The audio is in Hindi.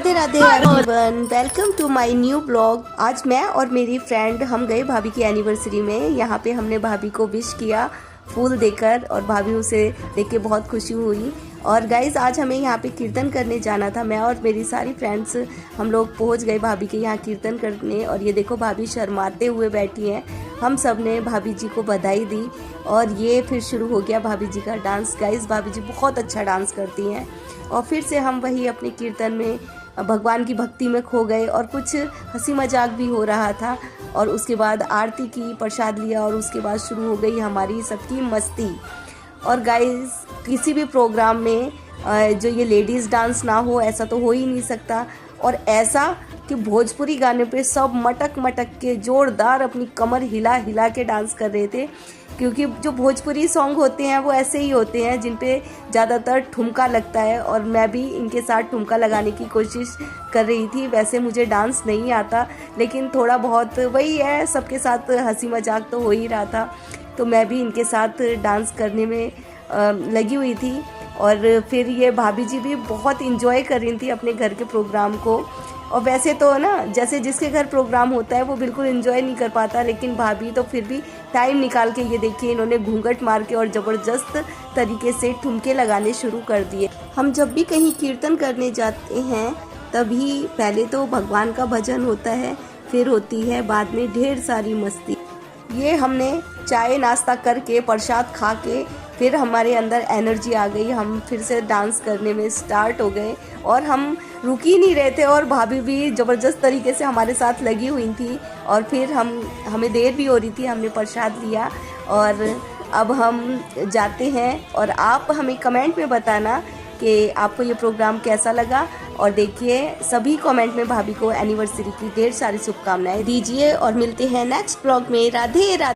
Radhe Radhe everyone, welcome to my new blog. आज मैं और मेरी फ्रेंड हम गए भाभी की एनिवर्सरी में। यहाँ पे हमने भाभी को विश किया फूल देकर और भाभी उसे देख के बहुत खुशी हुई। और गाइज आज हमें यहाँ पे कीर्तन करने जाना था। मैं और मेरी सारी फ्रेंड्स हम लोग पहुँच गए भाभी के यहाँ कीर्तन करने। और ये देखो भाभी शर्माते हुए बैठी हैं। हम सब ने भाभी जी को बधाई दी और ये फिर शुरू हो गया भाभी जी का डांस। गाइज भाभी जी बहुत अच्छा डांस करती हैं। और फिर से हम वही अपने कीर्तन में भगवान की भक्ति में खो गए और कुछ हंसी मजाक भी हो रहा था। और उसके बाद आरती की, प्रसाद लिया और उसके बाद शुरू हो गई हमारी सबकी मस्ती। और गाइस किसी भी प्रोग्राम में जो ये लेडीज़ डांस ना हो ऐसा तो हो ही नहीं सकता। और ऐसा कि भोजपुरी गाने पे सब मटक मटक के जोरदार अपनी कमर हिला हिला के डांस कर रहे थे। क्योंकि जो भोजपुरी सॉन्ग होते हैं वो ऐसे ही होते हैं जिन पे ज़्यादातर ठुमका लगता है। और मैं भी इनके साथ ठुमका लगाने की कोशिश कर रही थी। वैसे मुझे डांस नहीं आता लेकिन थोड़ा बहुत वही है, सबके साथ हंसी मजाक तो हो ही रहा था। तो मैं भी इनके साथ डांस करने में लगी हुई थी। और फिर ये भाभी जी भी बहुत इंजॉय कर रही थी अपने घर के प्रोग्राम को। और वैसे तो ना जैसे जिसके घर प्रोग्राम होता है वो बिल्कुल एंजॉय नहीं कर पाता, लेकिन भाभी तो फिर भी टाइम निकाल के, ये देखिए इन्होंने घूंघट मार के और ज़बरदस्त तरीके से ठुमके लगाने शुरू कर दिए। हम जब भी कहीं कीर्तन करने जाते हैं तभी पहले तो भगवान का भजन होता है, फिर होती है बाद में ढेर सारी मस्ती। ये हमने चाय नाश्ता करके प्रसाद खा के फिर हमारे अंदर एनर्जी आ गई। हम फिर से डांस करने में स्टार्ट हो गए और हम रुक ही नहीं रहे थे। और भाभी भी ज़बरदस्त तरीके से हमारे साथ लगी हुई थी। और फिर हमें देर भी हो रही थी, हमने प्रसाद लिया और अब हम जाते हैं। और आप हमें कमेंट में बताना कि आपको ये प्रोग्राम कैसा लगा। और देखिए सभी कमेंट में भाभी को एनिवर्सरी की ढेर सारी शुभकामनाएं दीजिए। और मिलते हैं नेक्स्ट ब्लॉग में। राधे राधे।